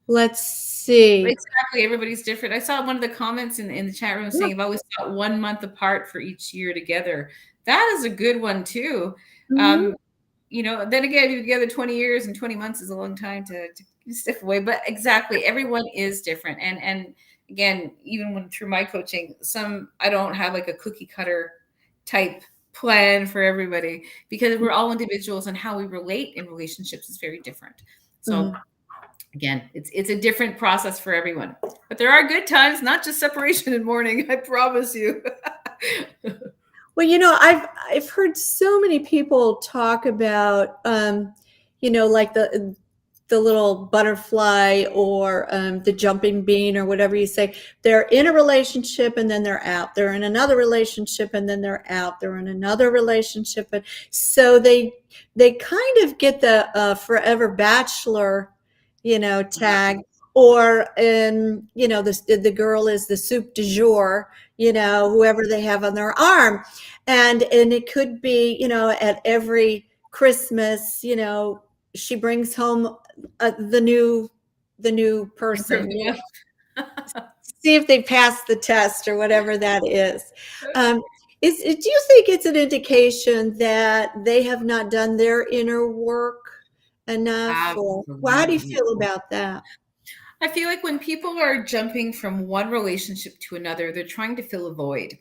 Let's see. Exactly. Everybody's different. I saw one of the comments in the chat room saying, I've always got 1 month apart for each year together. That is a good one too. Mhm. Then again, if you're together 20 years and 20 months is a long time to step away. But exactly, everyone is different. And again, even through my coaching, I don't have like a cookie cutter type plan for everybody, because we're all individuals, and how we relate in relationships is very different. So again, it's a different process for everyone. But there are good times, not just separation and mourning, I promise you. Well, I've heard so many people talk about, like the little butterfly, or the jumping bean, or whatever you say. They're in a relationship and then they're out. They're in another relationship and then they're out. They're in another relationship, and so they kind of get the forever bachelor, tag, or the girl is the soup du jour, whoever they have on their arm. And it could be, at every Christmas, she brings home the new person. See if they pass the test, or whatever that is. Do you think it's an indication that they have not done their inner work enough? Or how do you Absolutely. feel about that? I feel like when people are jumping from one relationship to another, they're trying to fill a void.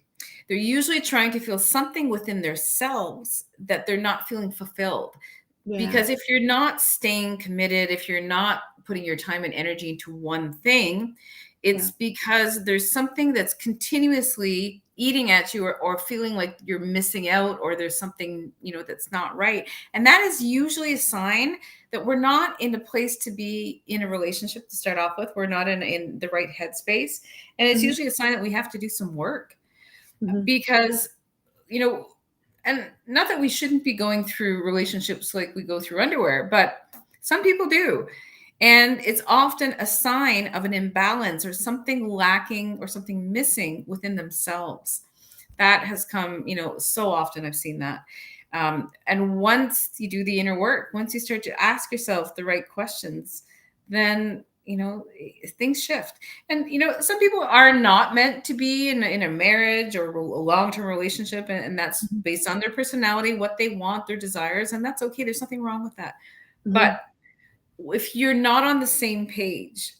They're usually trying to feel something within themselves that they're not feeling fulfilled. Yeah. Because if you're not staying committed, if you're not putting your time and energy into one thing, it's because there's something that's continuously eating at you, or feeling like you're missing out, or there's something, that's not right. And that is usually a sign that we're not in a place to be in a relationship to start off with. We're not in the right headspace. And it's usually a sign that we have to do some work, because, and not that we shouldn't be going through relationships like we go through underwear, but some people do. And it's often a sign of an imbalance, or something lacking, or something missing within themselves. That has come, so often I've seen that. And once you do the inner work, once you start to ask yourself the right questions, then, things shift. And, some people are not meant to be in a marriage or a long-term relationship. And that's based on their personality, what they want, their desires. And that's okay. There's nothing wrong with that. But if you're not on the same page,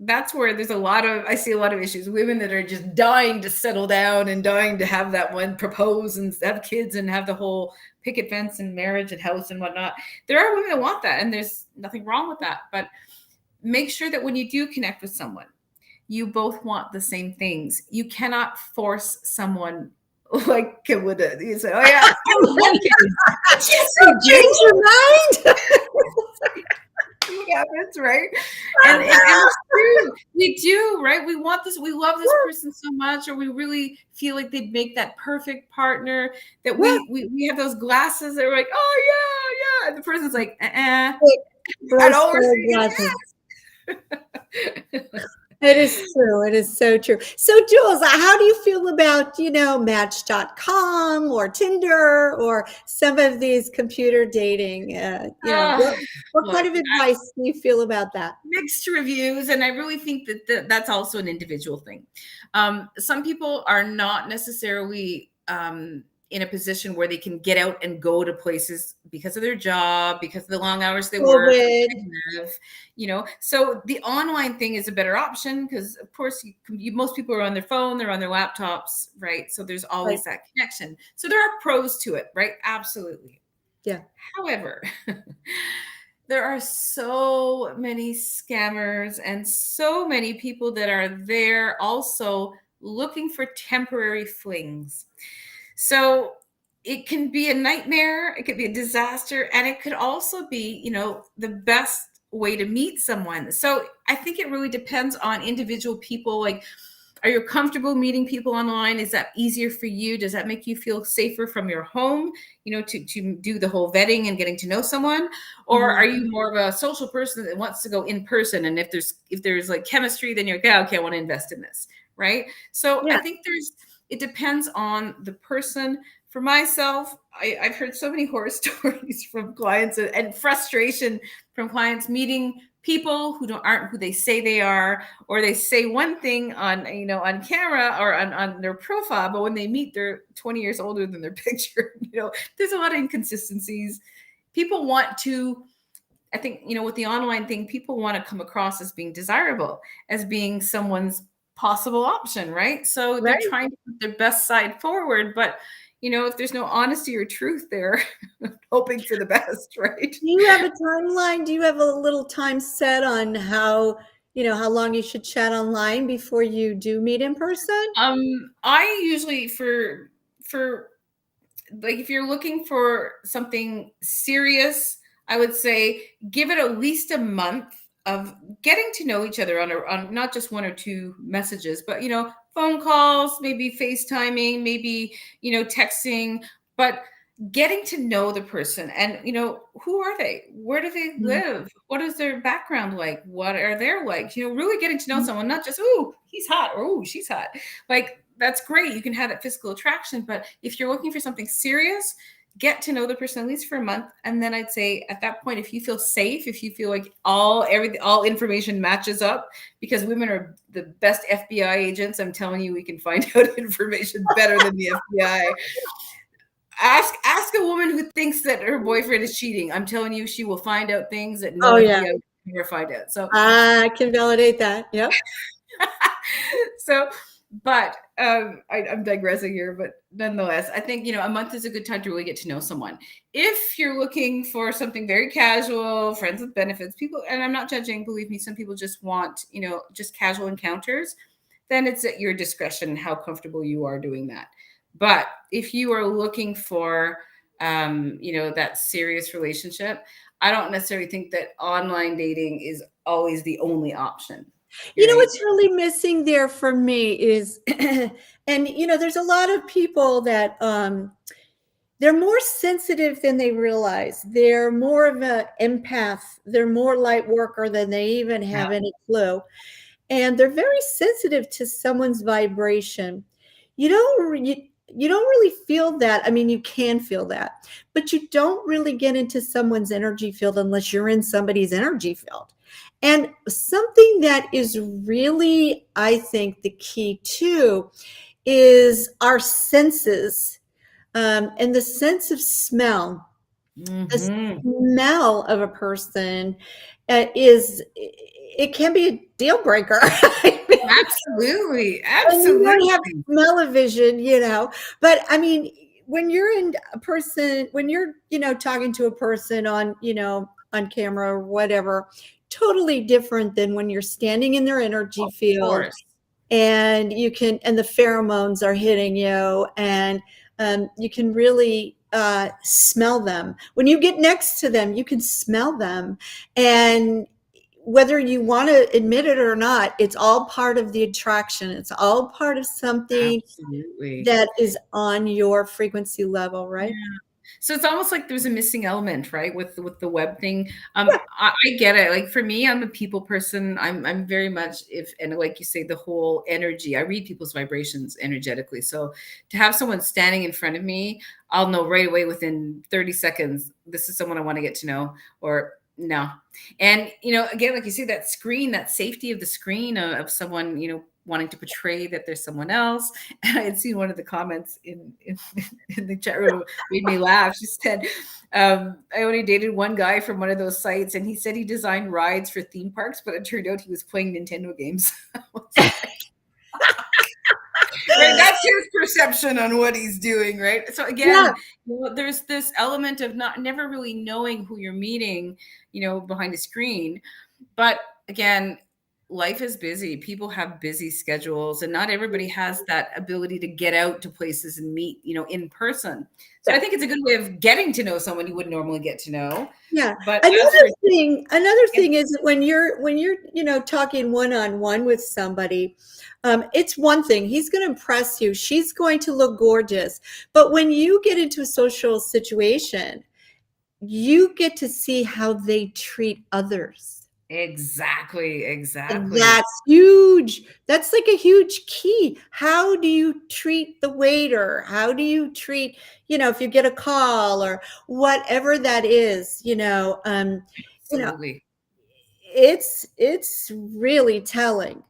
that's where I see a lot of issues. Women that are just dying to settle down and dying to have that one propose and have kids and have the whole picket fence and marriage and house and whatnot. There are women that want that, and there's nothing wrong with that. But make sure that when you do connect with someone, you both want the same things. You cannot force someone like Kim would. You say, "Oh yeah, I want kids." Don't change your mind. Happens, right? And it's true. We do, right? We want this, we love this person so much, or we really feel like they'd make that perfect partner, that we have those glasses that are like, oh yeah, and the person's like, and all we're seeing is It is true. It is so true. So, Jules, how do you feel about, Match.com or Tinder or some of these computer dating? What kind of advice do you feel about that? Mixed reviews. And I really think that that's also an individual thing. Some people are not necessarily in a position where they can get out and go to places because of their job, because of the long hours they work, so the online thing is a better option, because of course most people are on their phone, they're on their laptops, right? So there's always that connection. So there are pros to it, right? Absolutely. Yeah. However, there are so many scammers and so many people that are there also looking for temporary flings. So it can be a nightmare, it could be a disaster, and it could also be, the best way to meet someone. So I think it really depends on individual people. Like, Are you comfortable meeting people online? Is that easier for you? Does that make you feel safer from your home, to do the whole vetting and getting to know someone? Or are you more of a social person that wants to go in person? And if there's like chemistry, then you're like, yeah, okay, I want to invest in this, right? So I think it depends on the person. For myself, I've heard so many horror stories from clients and frustration from clients meeting people who aren't who they say they are, or they say one thing on camera or on their profile, but when they meet, they're 20 years older than their picture. There's a lot of inconsistencies. People want to, I think, with the online thing, people want to come across as being desirable, as being someone's possible option, right? So they're trying to put their best side forward, but if there's no honesty or truth, they're hoping for the best, right? Do you have a timeline? Do you have a little time set on how long you should chat online before you do meet in person? I usually for like, if you're looking for something serious, I would say give it at least a month of getting to know each other on not just one or two messages, but phone calls, maybe FaceTiming, maybe texting, but getting to know the person. And who are they? Where do they live? What is their background like? What are they like? Really getting to know someone, not just, oh, he's hot, or oh, she's hot. Like, that's great. You can have that physical attraction, but if you're looking for something serious, get to know the person at least for a month. And then I'd say at that point, if you feel safe, if you feel like all information matches up, because women are the best FBI agents, I'm telling you, we can find out information better than the FBI. Ask a woman who thinks that her boyfriend is cheating. I'm telling you, she will find out things that no FBI can ever find out. So I can validate that. Yep. So, but I'm digressing here, but nonetheless, I think, a month is a good time to really get to know someone. If you're looking for something very casual, friends with benefits, people, and I'm not judging, believe me, some people just want, just casual encounters, then it's at your discretion how comfortable you are doing that. But if you are looking for, that serious relationship, I don't necessarily think that online dating is always the only option. What's really missing there for me is, and there's a lot of people that they're more sensitive than they realize. They're more of an empath. They're more light worker than they even have any clue. And they're very sensitive to someone's vibration. You don't really feel that. I mean, you can feel that, but you don't really get into someone's energy field unless you're in somebody's energy field. And something that is really, I think, the key too is our senses, and the sense of smell. The smell of a person it can be a deal breaker. Absolutely. And you already have smell-o-vision, but I mean, when you're in a person, when you're, talking to a person on, on camera or whatever, totally different than when you're standing in their energy field and and the pheromones are hitting you, and you can really smell them. When you get next to them, you can smell them. And whether you want to admit it or not, it's all part of the attraction. It's all part of something that is on your frequency level, right? Yeah. So it's almost like there's a missing element, right? With the web thing. I get it. Like, for me, I'm a people person. I'm very much, and like you say, the whole energy. I read people's vibrations energetically. So to have someone standing in front of me, I'll know right away within 30 seconds, this is someone I want to get to know, or no. And, again, like you see, that screen, that safety of the screen of someone, wanting to portray that there's someone else. And I had seen one of the comments in the chat room made me laugh. She said, I only dated one guy from one of those sites, and he said he designed rides for theme parks, but it turned out he was playing Nintendo games. Right, that's his perception on what he's doing, right? So again, there's this element of never really knowing who you're meeting, behind a screen. But again, life is busy. People have busy schedules, and not everybody has that ability to get out to places and meet, in person. So I think it's a good way of getting to know someone you wouldn't normally get to know. Yeah. But Another thing is that when you're, talking one-on-one with somebody, it's one thing. He's going to impress you. She's going to look gorgeous. But when you get into a social situation, you get to see how they treat others. Exactly. And that's huge. That's like a huge key. How do you treat the waiter? How do you treat, if you get a call or whatever that is, Absolutely. it's really telling.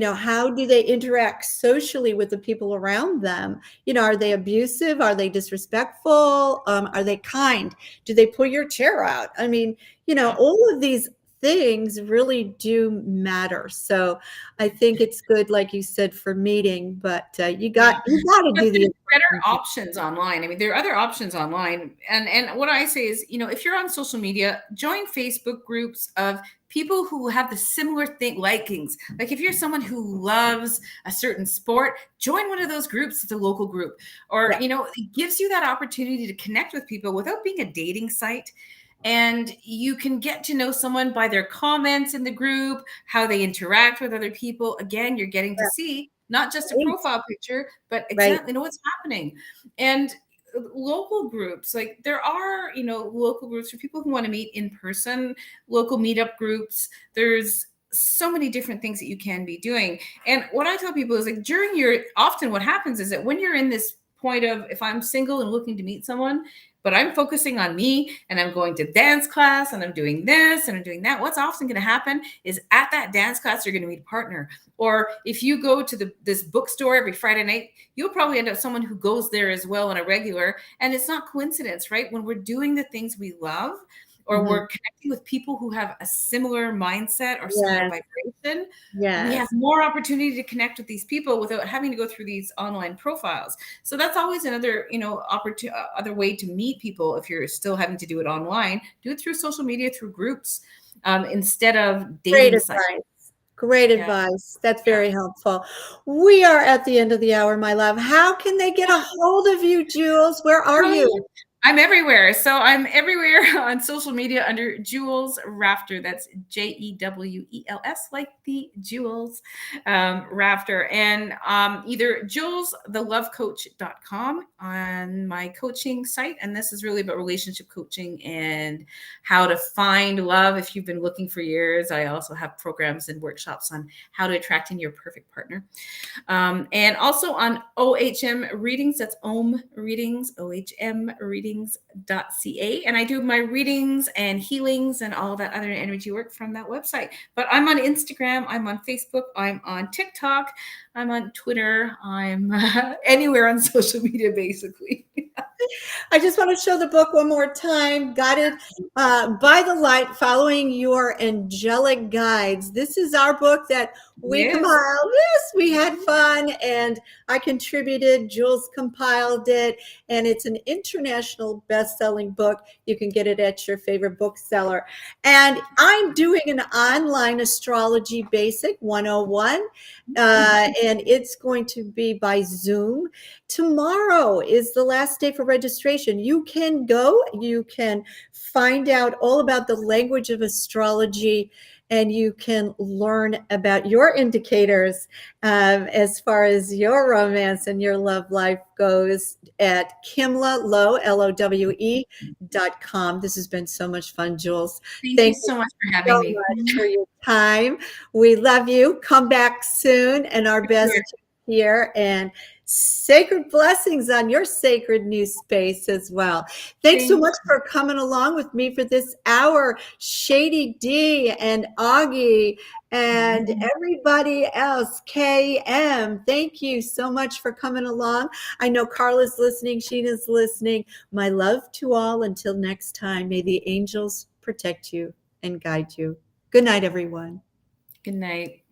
How do they interact socially with the people around them? Are they abusive? Are they disrespectful? Are they kind? Do they pull your chair out? I mean, all of these things really do matter. So I think it's good, like you said, for meeting, but you got to do the better options online. I mean, there are other options online. And what I say is, if you're on social media, join Facebook groups of people who have the similar likings. Like if you're someone who loves a certain sport, join one of those groups. It's a local group. Or, it gives you that opportunity to connect with people without being a dating site. And you can get to know someone by their comments in the group, how they interact with other people. Again, you're getting to see not just a profile picture, but exactly know what's happening. And local groups, like there are, local groups for people who want to meet in person, local meetup groups. There's so many different things that you can be doing. And what I tell people is like often what happens is that when you're in this point of, if I'm single and looking to meet someone, but I'm focusing on me and I'm going to dance class and I'm doing this and I'm doing that, what's often going to happen is at that dance class, you're going to meet a partner. Or if you go to this bookstore every Friday night, you'll probably end up someone who goes there as well on a regular. And it's not coincidence, right? When we're doing the things we love, or we're connecting with people who have a similar mindset or similar vibration, we have more opportunity to connect with these people without having to go through these online profiles. So that's always another, other way to meet people. If you're still having to do it online, do it through social media, through groups, instead of dating sites. Great advice. That's very helpful. We are at the end of the hour, my love. How can they get a hold of you, Jewels? Where are you? I'm everywhere. So I'm everywhere on social media under Jewels Rafter. That's Jewels, like the jewels, Rafter. And either jewelsthelovecoach.com on my coaching site. And this is really about relationship coaching and how to find love if you've been looking for years. I also have programs and workshops on how to attract in your perfect partner. And also on OHM Readings, that's OM Readings, OHM Readings.ca. And I do my readings and healings and all that other energy work from that website. But I'm on Instagram, I'm on Facebook, I'm on TikTok, I'm on Twitter, I'm anywhere on social media, basically. I just want to show the book one more time. Guided by the Light, Following Your Angelic Guides. This is our book that we compiled. Yes, we had fun, and I contributed. Jules compiled it, and it's an international best-selling book. You can get it at your favorite bookseller. And I'm doing an online astrology basic 101, and it's going to be by Zoom. Tomorrow is the last day for registration. You can go, you can find out all about the language of astrology, and you can learn about your indicators as far as your romance and your love life goes at kimlalowe.com. This has been so much fun, Jules. Thank you so much for having me. Much for your time. We love you. Come back soon, and our best here, and sacred blessings on your sacred new space as well. Thanks so much for coming along with me for this hour, Shady D and Augie and everybody else, KM. Thank you so much for coming along. I know Carla's listening, Sheena's listening. My love to all. Until next time, may the angels protect you and guide you. Good night, everyone. Good night.